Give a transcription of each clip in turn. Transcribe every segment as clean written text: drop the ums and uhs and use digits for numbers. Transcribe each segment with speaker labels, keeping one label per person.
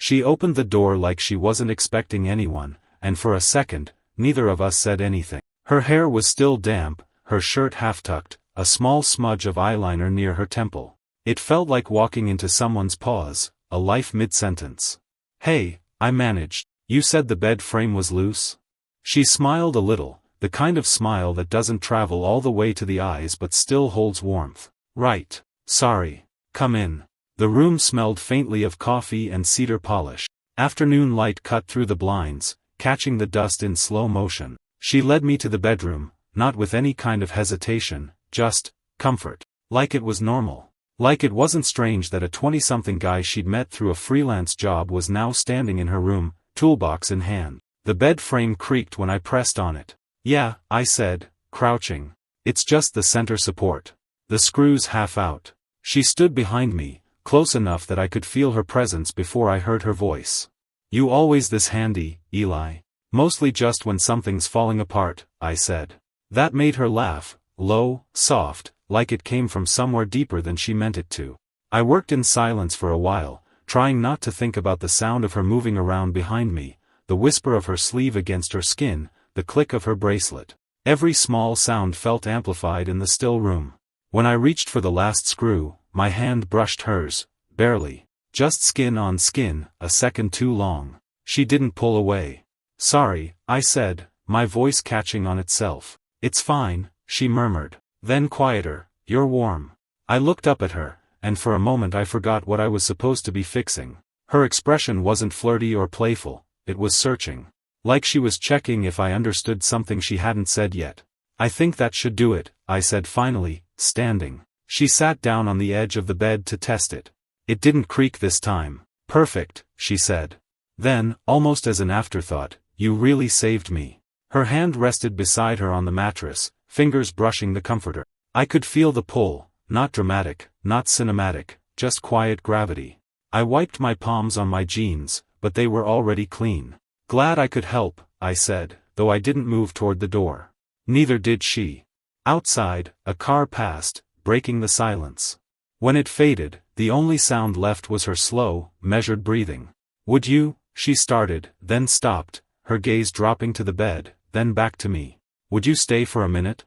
Speaker 1: She opened the door like she wasn't expecting anyone, and for a second, neither of us said anything. Her hair was still damp, her shirt half-tucked, a small smudge of eyeliner near her temple. It felt like walking into someone's pause, a life mid-sentence. "Hey," I managed. "You said the bed frame was loose?" She smiled a little, the kind of smile that doesn't travel all the way to the eyes but still holds warmth. "Right. Sorry. Come in." The room smelled faintly of coffee and cedar polish. Afternoon light cut through the blinds, catching the dust in slow motion. She led me to the bedroom, not with any kind of hesitation, just comfort. Like it was normal. Like it wasn't strange that a 20-something guy she'd met through a freelance job was now standing in her room, toolbox in hand. The bed frame creaked when I pressed on it. "Yeah," I said, crouching. "It's just the center support. The screw's half out." She stood behind me, close enough that I could feel her presence before I heard her voice. "You always this handy, Eli?" "Mostly just when something's falling apart," I said. That made her laugh, low, soft, like it came from somewhere deeper than she meant it to. I worked in silence for a while, trying not to think about the sound of her moving around behind me, the whisper of her sleeve against her skin, the click of her bracelet. Every small sound felt amplified in the still room. When I reached for the last screw, my hand brushed hers, barely. Just skin on skin, a second too long. She didn't pull away. "Sorry," I said, my voice catching on itself. "It's fine," she murmured. Then quieter, "You're warm." I looked up at her, and for a moment I forgot what I was supposed to be fixing. Her expression wasn't flirty or playful, it was searching. Like she was checking if I understood something she hadn't said yet. "I think that should do it," I said finally, standing. She sat down on the edge of the bed to test it. It didn't creak this time. "Perfect," she said. Then, almost as an afterthought, "You really saved me." Her hand rested beside her on the mattress, fingers brushing the comforter. I could feel the pull, not dramatic, not cinematic, just quiet gravity. I wiped my palms on my jeans, but they were already clean. "Glad I could help," I said, though I didn't move toward the door. Neither did she. Outside, a car passed, breaking the silence. When it faded, the only sound left was her slow, measured breathing. "Would you?" she started, then stopped, her gaze dropping to the bed, then back to me. "Would you stay for a minute?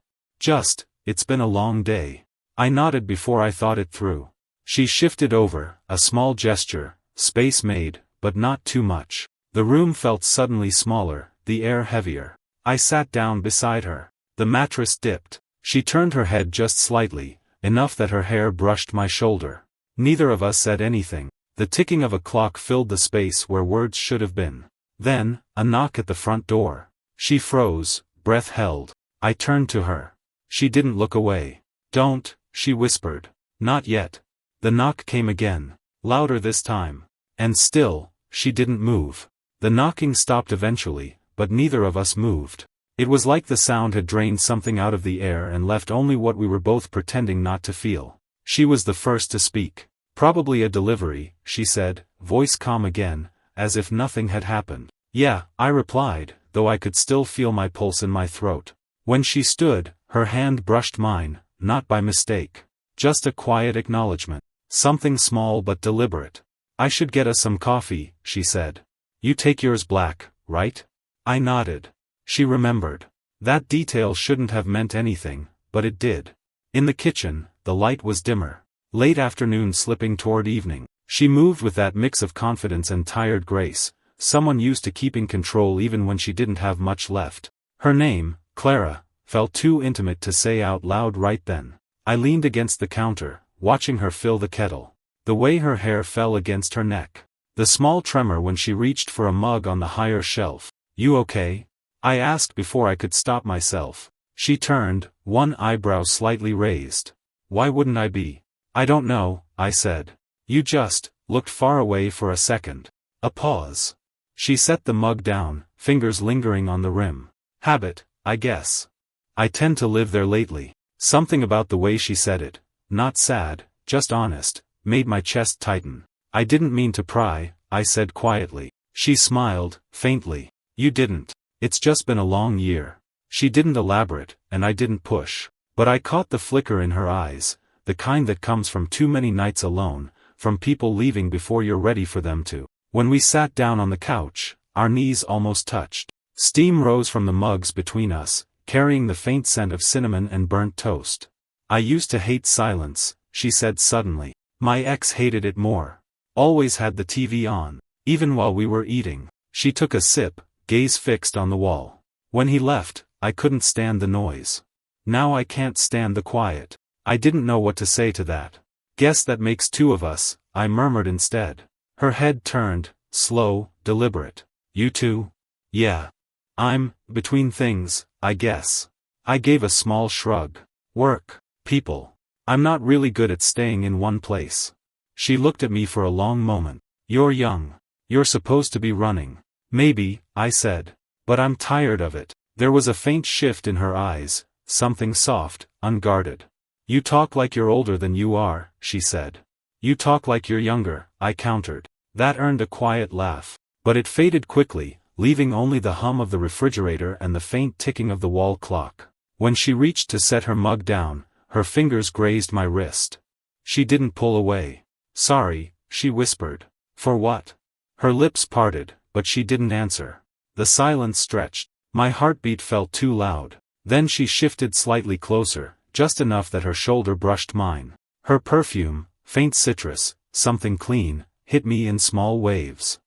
Speaker 1: It's been a long day." I nodded before I thought it through. She shifted over, a small gesture, space made, but not too much. The room felt suddenly smaller, the air heavier. I sat down beside her. The mattress dipped. She turned her head just slightly, enough that her hair brushed my shoulder. Neither of us said anything. The ticking of a clock filled the space where words should have been. Then, a knock at the front door. She froze, breath held. I turned to her. She didn't look away. "Don't," she whispered. "Not yet." The knock came again. Louder this time. And still, she didn't move. The knocking stopped eventually, but neither of us moved. It was like the sound had drained something out of the air and left only what we were both pretending not to feel. She was the first to speak. "Probably a delivery," she said, voice calm again, as if nothing had happened. "Yeah," I replied, though I could still feel my pulse in my throat. When she stood, her hand brushed mine, not by mistake. Just a quiet acknowledgement. Something small but deliberate. "I should get us some coffee," she said. "You take yours black, right?" I nodded. She remembered. That detail shouldn't have meant anything, but it did. In the kitchen, the light was dimmer. Late afternoon slipping toward evening. She moved with that mix of confidence and tired grace, someone used to keeping control even when she didn't have much left. Her name, Clara, felt too intimate to say out loud right then. I leaned against the counter, watching her fill the kettle. The way her hair fell against her neck. The small tremor when she reached for a mug on the higher shelf. "You okay?" I asked before I could stop myself. She turned, one eyebrow slightly raised. "Why wouldn't I be?" "I don't know," I said. "You just looked far away for a second." A pause. She set the mug down, fingers lingering on the rim. "Habit, I guess. I tend to live there lately." Something about the way she said it, not sad, just honest, made my chest tighten. "I didn't mean to pry," I said quietly. She smiled, faintly. "You didn't. It's just been a long year." She didn't elaborate, and I didn't push. But I caught the flicker in her eyes, the kind that comes from too many nights alone, from people leaving before you're ready for them to. When we sat down on the couch, our knees almost touched. Steam rose from the mugs between us, carrying the faint scent of cinnamon and burnt toast. I used to hate silence, she said suddenly. My ex hated it more. Always had the TV on, even while we were eating. She took a sip, gaze fixed on the wall. When he left, I couldn't stand the noise. Now I can't stand the quiet. I didn't know what to say to that. Guess that makes two of us, I murmured instead. Her head turned, slow, deliberate. You too? Yeah. I'm between things, I guess. I gave a small shrug. Work, people. I'm not really good at staying in one place. She looked at me for a long moment. You're young. You're supposed to be running. Maybe, I said. But I'm tired of it. There was a faint shift in her eyes, something soft, unguarded. You talk like you're older than you are, she said. You talk like you're younger, I countered. That earned a quiet laugh. But it faded quickly, leaving only the hum of the refrigerator and the faint ticking of the wall clock. When she reached to set her mug down, her fingers grazed my wrist. She didn't pull away. Sorry, she whispered. For what? Her lips parted, but she didn't answer. The silence stretched. My heartbeat felt too loud. Then she shifted slightly closer, just enough that her shoulder brushed mine. Her perfume, faint citrus, something clean, hit me in small waves.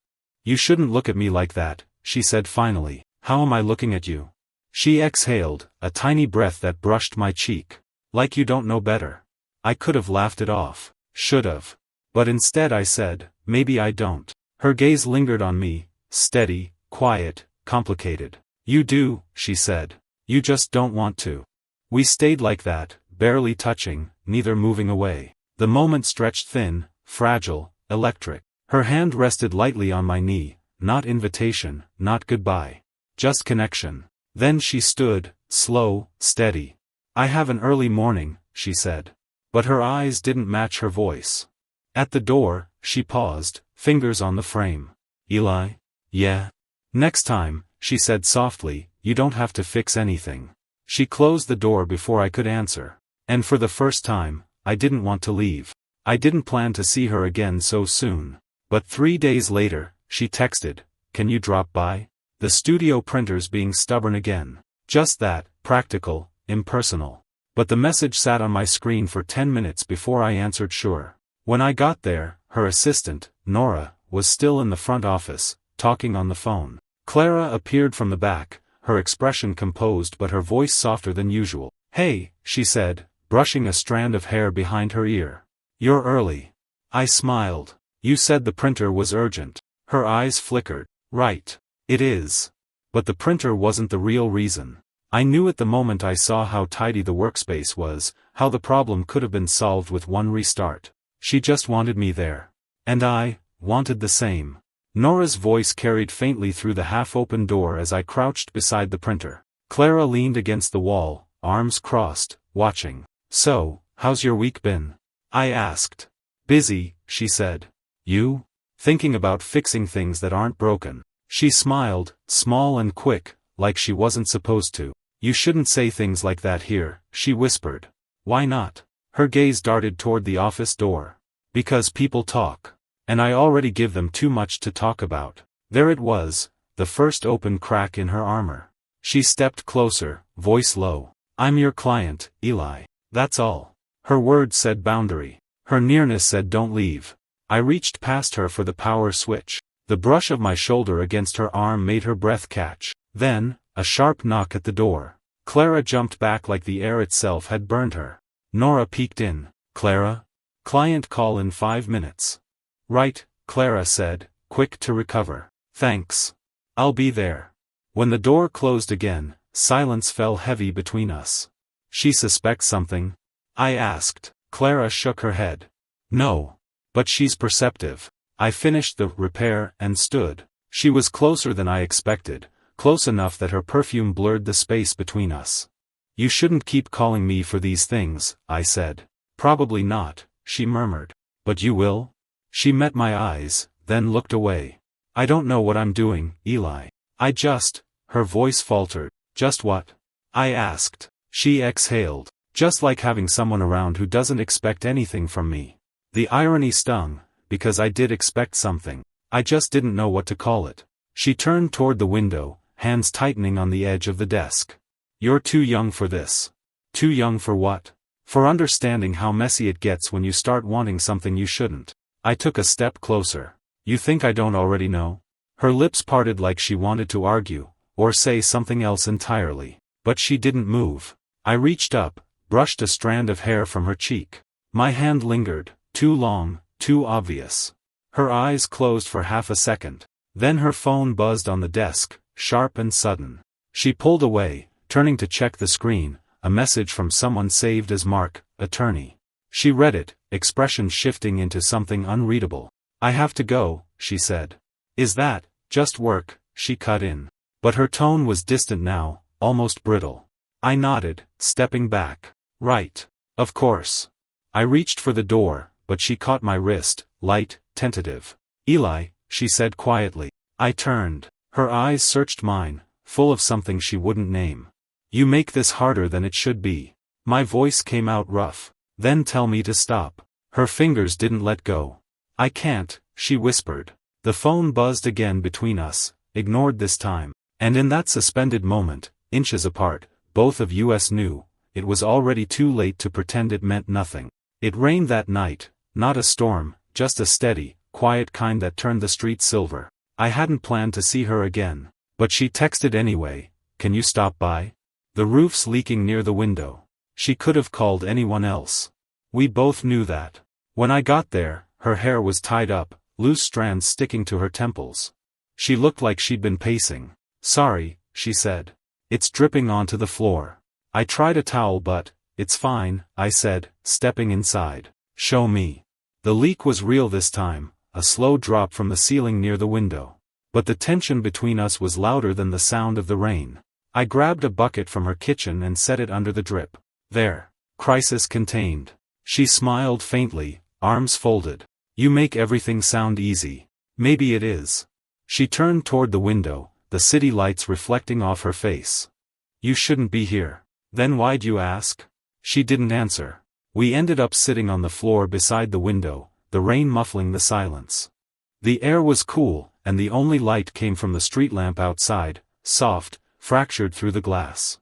Speaker 1: You shouldn't look at me like that, she said finally. How am I looking at you? She exhaled, a tiny breath that brushed my cheek. Like you don't know better. I could have laughed it off. Should've. But instead I said, maybe I don't. Her gaze lingered on me, steady, quiet, complicated. You do, she said. You just don't want to. We stayed like that, barely touching, neither moving away. The moment stretched thin, fragile, electric. Her hand rested lightly on my knee, not invitation, not goodbye. Just connection. Then she stood, slow, steady. I have an early morning, she said. But her eyes didn't match her voice. At the door, she paused, fingers on the frame. Eli? Yeah? Next time, she said softly, you don't have to fix anything. She closed the door before I could answer. And for the first time, I didn't want to leave. I didn't plan to see her again so soon. But 3 days later, she texted, can you drop by? The studio printer's being stubborn again. Just that, practical, impersonal. But the message sat on my screen for 10 minutes before I answered sure. When I got there, her assistant, Nora, was still in the front office, talking on the phone. Clara appeared from the back, her expression composed but her voice softer than usual. Hey, she said, brushing a strand of hair behind her ear. You're early. I smiled. You said the printer was urgent. Her eyes flickered. Right. It is. But the printer wasn't the real reason. I knew at the moment I saw how tidy the workspace was, how the problem could have been solved with one restart. She just wanted me there. And I wanted the same. Nora's voice carried faintly through the half-open door as I crouched beside the printer. Clara leaned against the wall, arms crossed, watching. So, how's your week been? I asked. Busy, she said. You? Thinking about fixing things that aren't broken. She smiled, small and quick, like she wasn't supposed to. You shouldn't say things like that here, she whispered. Why not? Her gaze darted toward the office door. Because people talk. And I already give them too much to talk about. There it was, the first open crack in her armor. She stepped closer, voice low. I'm your client, Eli. That's all. Her words said boundary. Her nearness said don't leave. I reached past her for the power switch. The brush of my shoulder against her arm made her breath catch. Then, a sharp knock at the door. Clara jumped back like the air itself had burned her. Nora peeked in. Clara? Client call in 5 minutes. Right, Clara said, quick to recover. Thanks. I'll be there. When the door closed again, silence fell heavy between us. She suspects something? I asked. Clara shook her head. No. But she's perceptive. I finished the repair and stood. She was closer than I expected, close enough that her perfume blurred the space between us. You shouldn't keep calling me for these things, I said. Probably not, she murmured. But you will? She met my eyes, then looked away. I don't know what I'm doing, Eli. Her voice faltered. Just what? I asked. She exhaled. Just like having someone around who doesn't expect anything from me. The irony stung, because I did expect something. I just didn't know what to call it. She turned toward the window, hands tightening on the edge of the desk. You're too young for this. Too young for what? For understanding how messy it gets when you start wanting something you shouldn't. I took a step closer. You think I don't already know? Her lips parted like she wanted to argue, or say something else entirely. But she didn't move. I reached up, brushed a strand of hair from her cheek. My hand lingered, too long, too obvious. Her eyes closed for half a second. Then her phone buzzed on the desk, sharp and sudden. She pulled away, turning to check the screen, a message from someone saved as Mark, attorney. She read it, expression shifting into something unreadable. I have to go, she said. Is that just work? She cut in. But her tone was distant now, almost brittle. I nodded, stepping back. Right. Of course. I reached for the door, but she caught my wrist, light, tentative. Eli, she said quietly. I turned. Her eyes searched mine, full of something she wouldn't name. You make this harder than it should be. My voice came out rough. Then tell me to stop. Her fingers didn't let go. I can't, she whispered. The phone buzzed again between us, ignored this time. And in that suspended moment, inches apart, both of us knew, it was already too late to pretend it meant nothing. It rained that night, not a storm, just a steady, quiet kind that turned the street silver. I hadn't planned to see her again. But she texted anyway, can you stop by? The roof's leaking near the window. She could have called anyone else. We both knew that. When I got there, her hair was tied up, loose strands sticking to her temples. She looked like she'd been pacing. Sorry, she said. It's dripping onto the floor. I tried a towel but, it's fine, I said, stepping inside. Show me. The leak was real this time, a slow drop from the ceiling near the window. But the tension between us was louder than the sound of the rain. I grabbed a bucket from her kitchen and set it under the drip. There. Crisis contained. She smiled faintly, arms folded. You make everything sound easy. Maybe it is. She turned toward the window, the city lights reflecting off her face. You shouldn't be here. Then why'd you ask? She didn't answer. We ended up sitting on the floor beside the window, the rain muffling the silence. The air was cool, and the only light came from the street lamp outside, soft, fractured through the glass.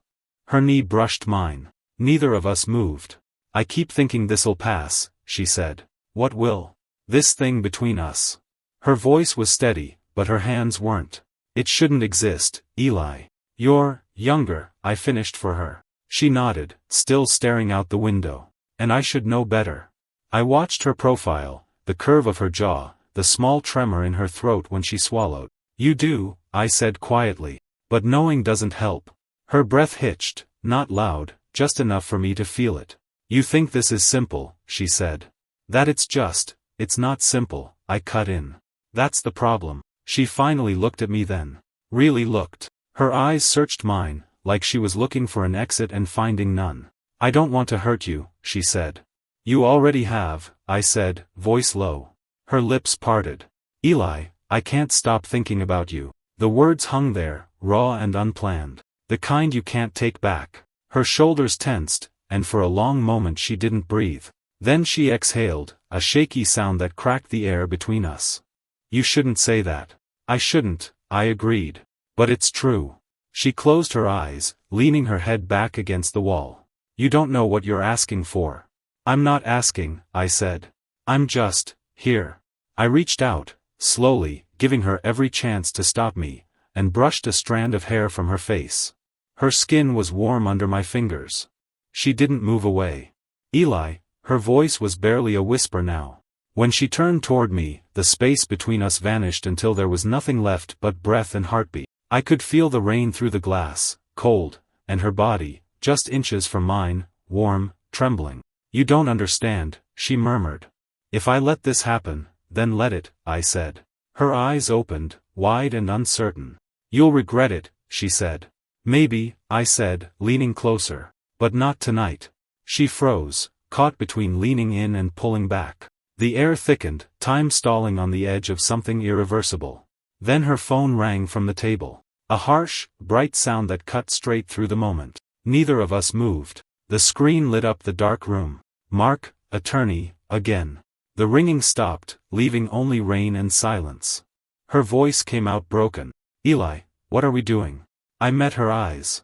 Speaker 1: Her knee brushed mine. Neither of us moved. I keep thinking this'll pass, she said. What will? This thing between us. Her voice was steady, but her hands weren't. It shouldn't exist, Eli. You're younger, I finished for her. She nodded, still staring out the window. And I should know better. I watched her profile, the curve of her jaw, the small tremor in her throat when she swallowed. You do, I said quietly. But knowing doesn't help. Her breath hitched, not loud, just enough for me to feel it. You think this is simple, she said. That it's not simple, I cut in. That's the problem. She finally looked at me then. Really looked. Her eyes searched mine, like she was looking for an exit and finding none. I don't want to hurt you, she said. You already have, I said, voice low. Her lips parted. Eli, I can't stop thinking about you. The words hung there, raw and unplanned. The kind you can't take back. Her shoulders tensed, and for a long moment she didn't breathe. Then she exhaled, a shaky sound that cracked the air between us. You shouldn't say that. I shouldn't, I agreed. But it's true. She closed her eyes, leaning her head back against the wall. You don't know what you're asking for. I'm not asking, I said. I'm just, here. I reached out, slowly, giving her every chance to stop me, and brushed a strand of hair from her face. Her skin was warm under my fingers. She didn't move away. Eli, her voice was barely a whisper now. When she turned toward me, the space between us vanished until there was nothing left but breath and heartbeat. I could feel the rain through the glass, cold, and her body, just inches from mine, warm, trembling. You don't understand, she murmured. If I let this happen, then let it, I said. Her eyes opened, wide and uncertain. You'll regret it, she said. Maybe, I said, leaning closer. But not tonight. She froze, caught between leaning in and pulling back. The air thickened, time stalling on the edge of something irreversible. Then her phone rang from the table. A harsh, bright sound that cut straight through the moment. Neither of us moved. The screen lit up the dark room. Mark, attorney, again. The ringing stopped, leaving only rain and silence. Her voice came out broken. Eli, what are we doing? I met her eyes.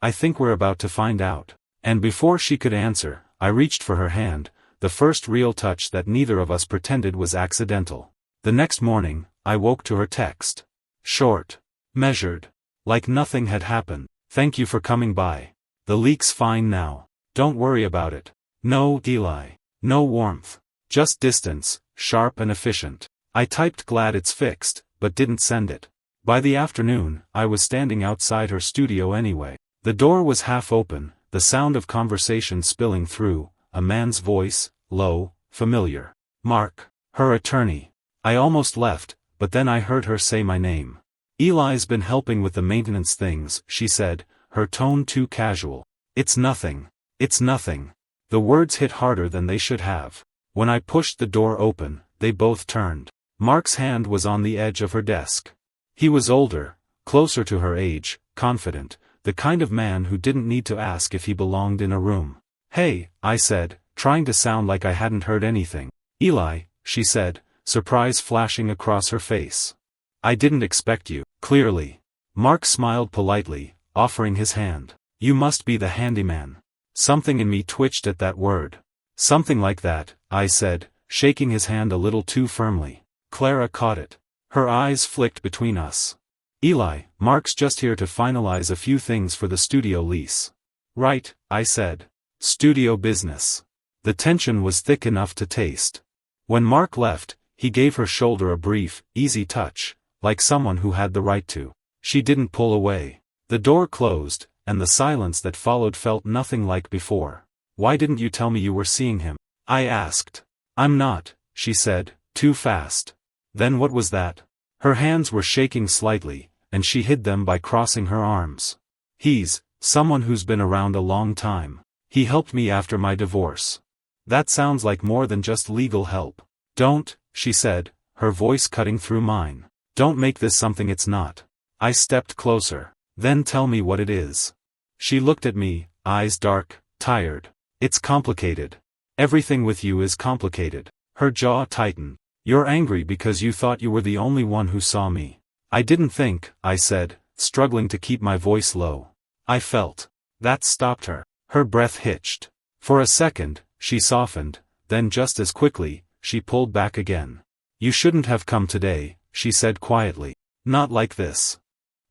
Speaker 1: I think we're about to find out. And before she could answer, I reached for her hand, the first real touch that neither of us pretended was accidental. The next morning, I woke to her text. Short. Measured. Like nothing had happened. Thank you for coming by. The leak's fine now. Don't worry about it. No, Eli. No warmth. Just distance, sharp and efficient. I typed glad it's fixed, but didn't send it. By the afternoon, I was standing outside her studio anyway. The door was half open, the sound of conversation spilling through, a man's voice, low, familiar. Mark. Her attorney. I almost left, but then I heard her say my name. Eli's been helping with the maintenance things, she said, her tone too casual. It's nothing. It's nothing. The words hit harder than they should have. When I pushed the door open, they both turned. Mark's hand was on the edge of her desk. He was older, closer to her age, confident, the kind of man who didn't need to ask if he belonged in a room. Hey, I said, trying to sound like I hadn't heard anything. Eli, she said, surprise flashing across her face. I didn't expect you, clearly. Mark smiled politely, offering his hand. You must be the handyman. Something in me twitched at that word. Something like that, I said, shaking his hand a little too firmly. Clara caught it. Her eyes flicked between us. Eli, Mark's just here to finalize a few things for the studio lease. Right, I said. Studio business. The tension was thick enough to taste. When Mark left, he gave her shoulder a brief, easy touch, like someone who had the right to. She didn't pull away. The door closed, and the silence that followed felt nothing like before. Why didn't you tell me you were seeing him? I asked. I'm not, she said, too fast. Then what was that? Her hands were shaking slightly, and she hid them by crossing her arms. He's someone who's been around a long time. He helped me after my divorce. That sounds like more than just legal help. Don't, she said, her voice cutting through mine. Don't make this something it's not. I stepped closer. Then tell me what it is. She looked at me, eyes dark, tired. It's complicated. Everything with you is complicated. Her jaw tightened. You're angry because you thought you were the only one who saw me. I didn't think, I said, struggling to keep my voice low. I felt. That stopped her. Her breath hitched. For a second, she softened, then just as quickly, she pulled back again. You shouldn't have come today, she said quietly. Not like this.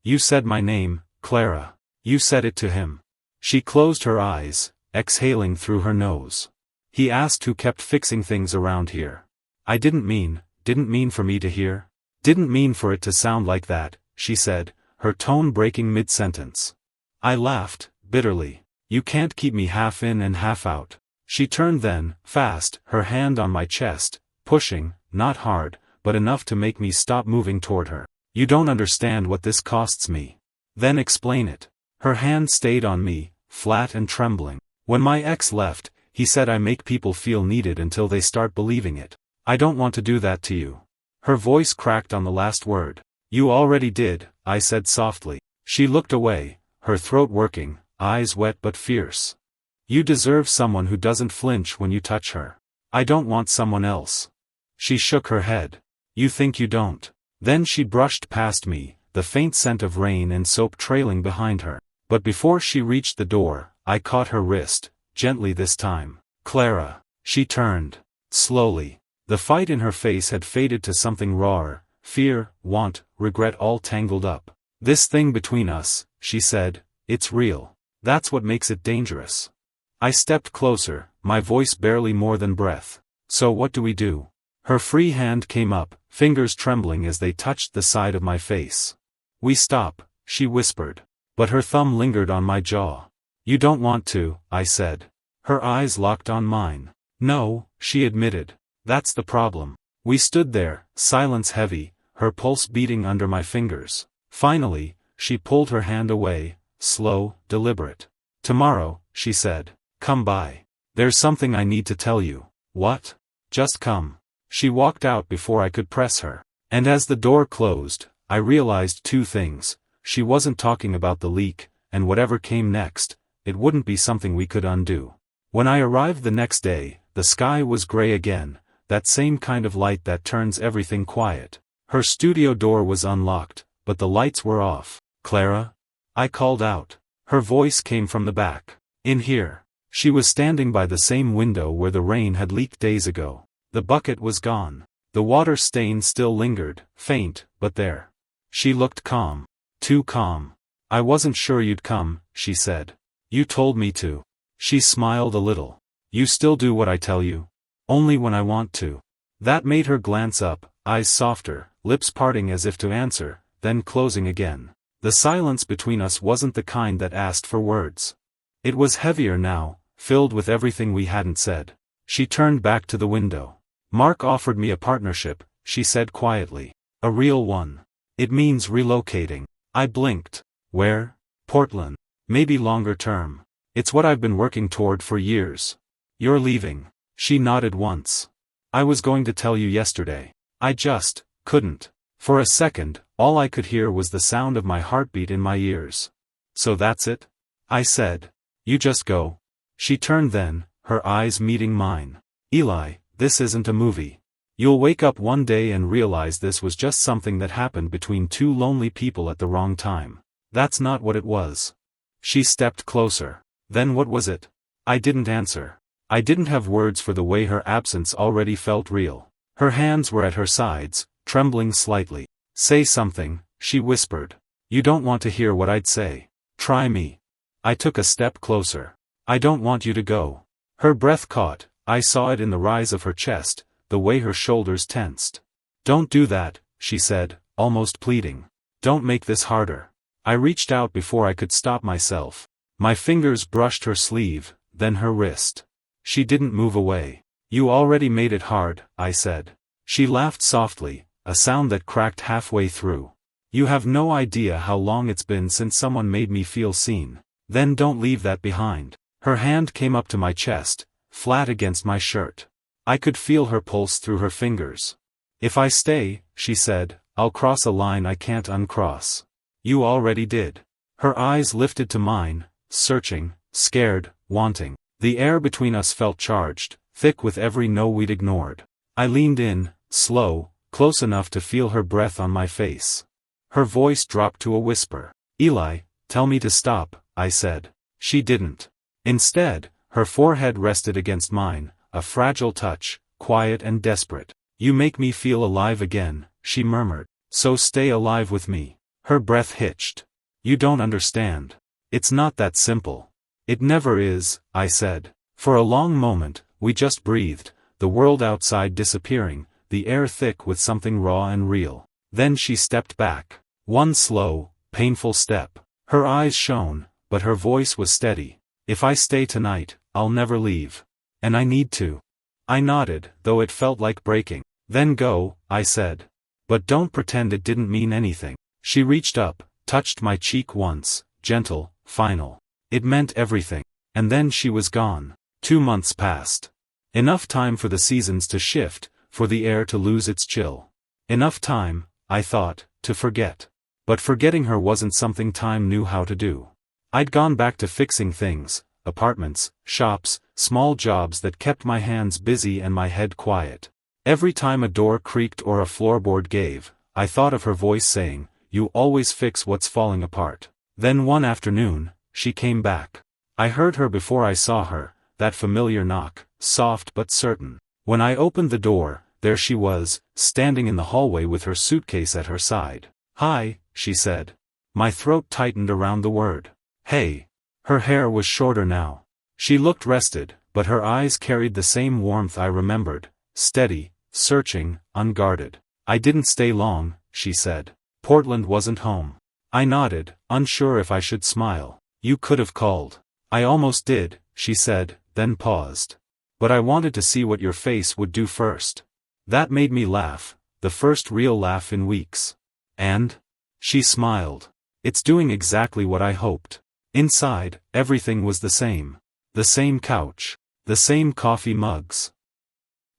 Speaker 1: You said my name, Clara. You said it to him. She closed her eyes, exhaling through her nose. He asked who kept fixing things around here. I didn't mean for me to hear. Didn't mean for it to sound like that, she said, her tone breaking mid-sentence. I laughed, bitterly. You can't keep me half in and half out. She turned then, fast, her hand on my chest, pushing, not hard, but enough to make me stop moving toward her. You don't understand what this costs me. Then explain it. Her hand stayed on me, flat and trembling. When my ex left, he said I make people feel needed until they start believing it. I don't want to do that to you. Her voice cracked on the last word. You already did, I said softly. She looked away, her throat working, eyes wet but fierce. You deserve someone who doesn't flinch when you touch her. I don't want someone else. She shook her head. You think you don't. Then she brushed past me, the faint scent of rain and soap trailing behind her. But before she reached the door, I caught her wrist, gently this time. Clara. She turned. Slowly. The fight in her face had faded to something rawer, fear, want, regret all tangled up. This thing between us, she said, it's real. That's what makes it dangerous. I stepped closer, my voice barely more than breath. So what do we do? Her free hand came up, fingers trembling as they touched the side of my face. We stop, she whispered. But her thumb lingered on my jaw. You don't want to, I said. Her eyes locked on mine. No, she admitted. That's the problem. We stood there, silence heavy, her pulse beating under my fingers. Finally, she pulled her hand away, slow, deliberate. Tomorrow, she said. Come by. There's something I need to tell you. What? Just come. She walked out before I could press her. And as the door closed, I realized two things. She wasn't talking about the leak, and whatever came next, it wouldn't be something we could undo. When I arrived the next day, the sky was gray again, that same kind of light that turns everything quiet. Her studio door was unlocked, but the lights were off. "Clara?" I called out. Her voice came from the back. "In here." She was standing by the same window where the rain had leaked days ago. The bucket was gone. The water stain still lingered, faint, but there. She looked calm. Too calm. "I wasn't sure you'd come," she said. "You told me to." She smiled a little. "You still do what I tell you?" "Only when I want to." That made her glance up, eyes softer, lips parting as if to answer, then closing again. The silence between us wasn't the kind that asked for words. It was heavier now, filled with everything we hadn't said. She turned back to the window. "Mark offered me a partnership," she said quietly. "A real one. It means relocating." I blinked. "Where?" "Portland. Maybe longer term. It's what I've been working toward for years." "You're leaving." She nodded once. "I was going to tell you yesterday. I just couldn't." For a second, all I could hear was the sound of my heartbeat in my ears. "So that's it?" I said. "You just go." She turned then, her eyes meeting mine. "Eli, this isn't a movie. You'll wake up one day and realize this was just something that happened between two lonely people at the wrong time. That's not what it was." She stepped closer. "Then what was it?" I didn't answer. I didn't have words for the way her absence already felt real. Her hands were at her sides, trembling slightly. "Say something," she whispered. "You don't want to hear what I'd say. Try me." I took a step closer. "I don't want you to go." Her breath caught, I saw it in the rise of her chest, the way her shoulders tensed. "Don't do that," she said, almost pleading. "Don't make this harder." I reached out before I could stop myself. My fingers brushed her sleeve, then her wrist. She didn't move away. "You already made it hard," I said. She laughed softly, a sound that cracked halfway through. "You have no idea how long it's been since someone made me feel seen. Then don't leave that behind." Her hand came up to my chest, flat against my shirt. I could feel her pulse through her fingers. "If I stay," she said, "I'll cross a line I can't uncross." "You already did." Her eyes lifted to mine, searching, scared, wanting. The air between us felt charged, thick with every no we'd ignored. I leaned in, slow, close enough to feel her breath on my face. Her voice dropped to a whisper. "Eli, tell me to stop," I said. She didn't. Instead, her forehead rested against mine, a fragile touch, quiet and desperate. "You make me feel alive again," she murmured. "So stay alive with me." Her breath hitched. "You don't understand. It's not that simple." "It never is," I said. For a long moment, we just breathed, the world outside disappearing, the air thick with something raw and real. Then she stepped back. One slow, painful step. Her eyes shone, but her voice was steady. "If I stay tonight, I'll never leave. And I need to." I nodded, though it felt like breaking. "Then go," I said. "But don't pretend it didn't mean anything." She reached up, touched my cheek once, gentle, final. It meant everything. And then she was gone. 2 months passed. Enough time for the seasons to shift, for the air to lose its chill. Enough time, I thought, to forget. But forgetting her wasn't something time knew how to do. I'd gone back to fixing things, apartments, shops, small jobs that kept my hands busy and my head quiet. Every time a door creaked or a floorboard gave, I thought of her voice saying, "You always fix what's falling apart." Then one afternoon, she came back. I heard her before I saw her, that familiar knock, soft but certain. When I opened the door, there she was, standing in the hallway with her suitcase at her side. "Hi," she said. My throat tightened around the word. "Hey." Her hair was shorter now. She looked rested, but her eyes carried the same warmth I remembered, steady, searching, unguarded. "I didn't stay long," she said. "Portland wasn't home." I nodded, unsure if I should smile. "You could have called." "I almost did," she said, then paused. "But I wanted to see what your face would do first." That made me laugh, the first real laugh in weeks. "And?" She smiled. "It's doing exactly what I hoped." Inside, everything was the same. The same couch. The same coffee mugs.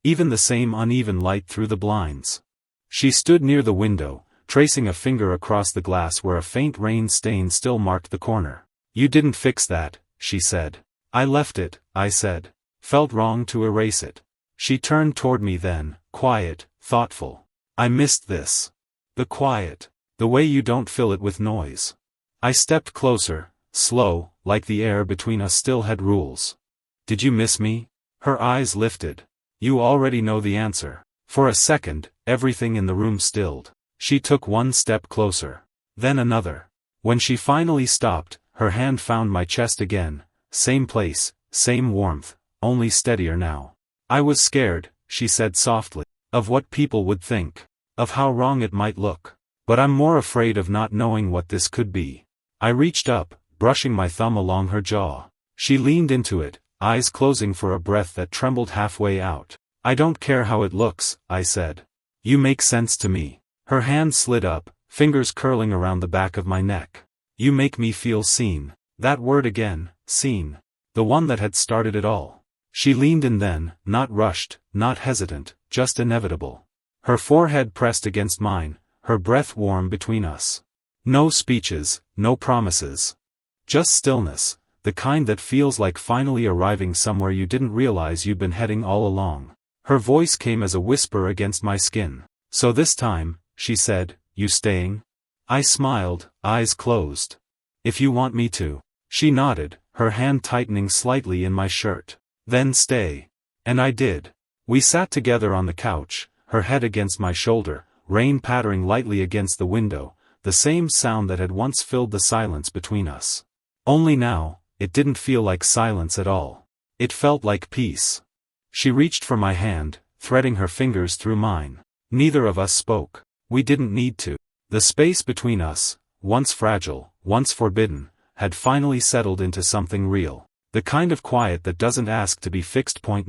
Speaker 1: Even the same uneven light through the blinds. She stood near the window, tracing a finger across the glass where a faint rain stain still marked the corner. "You didn't fix that," she said. "I left it," I said. "Felt wrong to erase it." She turned toward me then, quiet, thoughtful. "I missed this." The quiet. The way you don't fill it with noise. I stepped closer, slow, like the air between us still had rules. Did you miss me? Her eyes lifted. You already know the answer. For a second, everything in the room stilled. She took one step closer. Then another. When she finally stopped, her hand found my chest again. Same place, same warmth, only steadier now. I was scared, she said softly, of what people would think. Of how wrong it might look. But I'm more afraid of not knowing what this could be. I reached up, brushing my thumb along her jaw. She leaned into it, eyes closing for a breath that trembled halfway out. I don't care how it looks, I said. You make sense to me. Her hand slid up, fingers curling around the back of my neck. You make me feel seen. That word again, seen. The one that had started it all. She leaned in then, not rushed, not hesitant, just inevitable. Her forehead pressed against mine, her breath warm between us. No speeches, no promises. Just stillness, the kind that feels like finally arriving somewhere you didn't realize you'd been heading all along. Her voice came as a whisper against my skin. So this time, she said, you staying? I smiled, eyes closed. If you want me to. She nodded, her hand tightening slightly in my shirt. Then stay. And I did. We sat together on the couch, her head against my shoulder, rain pattering lightly against the window, the same sound that had once filled the silence between us. Only now, it didn't feel like silence at all. It felt like peace. She reached for my hand, threading her fingers through mine. Neither of us spoke. We didn't need to. The space between us, once fragile, once forbidden, had finally settled into something real. The kind of quiet that doesn't ask to be fixed. 9.